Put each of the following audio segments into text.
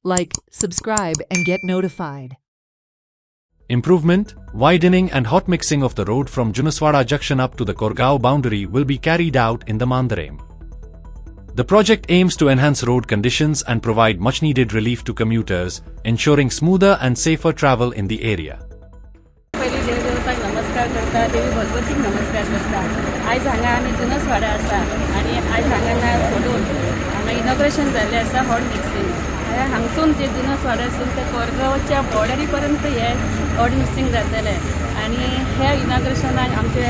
Like, subscribe, and get notified. Improvement, widening and hot mixing of the road from Junaswada junction up to the Korgaon boundary will be carried out in the Mandarem. The project aims to enhance road conditions and provide much-needed relief to commuters, ensuring smoother and safer travel in the area. पयली देवदेवताक नमस्कार करता, देवी भगवतीक नमस्कार करता. आयज हांगा आमी जुनसवाडा आसा आनी आयज हांगा फोडून हांगा इनॉग्रेशन जाल्लें आसा हॉट मिक्सिंग. हांगसून जे जुनसवाड्यासून ते कोरगांवच्या बॉर्डरी पर्यंत हे हॉट मिक्सिंग जातलें आनी हे इनॉग्रेशनाक आमचे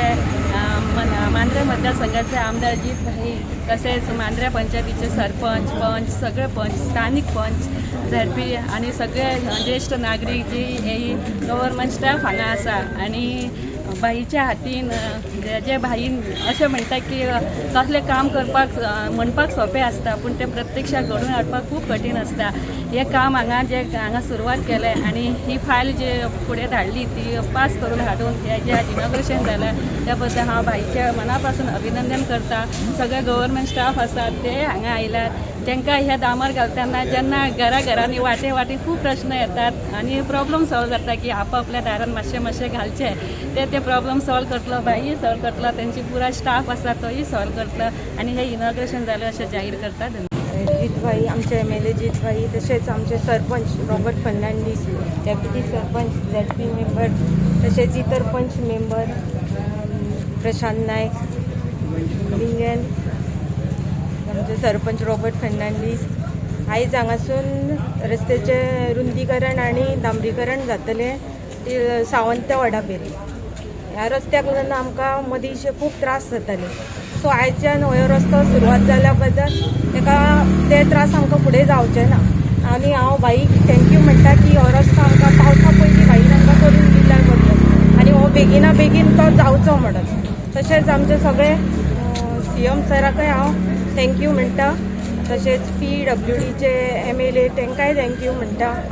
मांद्रे मतदारसंघाचे आमदार अजित भाई तसेच मांद्रे पंचायतीचे सरपंच पंच सगळे पंच स्थानिक पंच झडपी आनी सगळे ज्येष्ठ नागरीक जी हे गव्हर्मेंट स्टाफ हांगा आसा आनी बाईच्या हातीन जे बाईन अशें म्हणटा की कसलें काम करपाक म्हणपाक सोंपें आसता पूण तें प्रत्यक्षात घडोवन हाडपाक खूब कठीण आसता. हें काम हांगा सुरवात केलें आनी ही फायल जे फुडें धाडली ती पास करून हाडून हें जे इनॉग्रेशन जालें त्या बद्दल हांव बाईचें मना पासून अभिनंदन करता. सगळे गव्हर्मेंट स्टाफ आसात ते हांगा आयल्यात. तांकां हे दामर घालतना जेन्ना घरांनी वाटे खूब प्रश्न येतात आनी प्रॉब्लम सॉल्व जाता की आपआपल्या दारान मातशें घालचें ते प्रॉब्लम सॉल्व करतलो बाई सॉल्व करतलो तेंची पुरा स्टाफ आसा तोय सॉल्व करतलो आनी हे इनॉग्रेशन जालें अशें जाहीर करता. जितभाई आमचे MLA जितभाई तसेच आमचे sarpanch Robert Fernandes deputy sarpanch ZP member तसेच इतर पंच मेंबर प्रशांत नायक लिंगन आमचे सरपंच रॉबर्ट फर्नांडीस. आयज हांगासून रस्त्याचें रुंदीकरण आनी डांबरीकरण जातलें सावंत वाडा पेरी. ह्या रस्त्याक लागून आमकां मदींचे खूब त्रास जाताले. सो आयच्यान हो रस्तो सुरवात जाल्या बद्दल ते त्रास आमकां फुडें जावचे ना आनी हांव बाईक थँक्यू म्हणटा की हो रस्तो आमकां पावसा पयलीं बाईन आमकां करून दिल्या बद्दल आनी हो बेगिना बेगीन तो जावचो म्हणून. तशेंच आमचे सगळे CM सराकय हांव थँक्यू म्हणटा. तशेंच PWDचे MLA तांकांय थँक्यू म्हणटा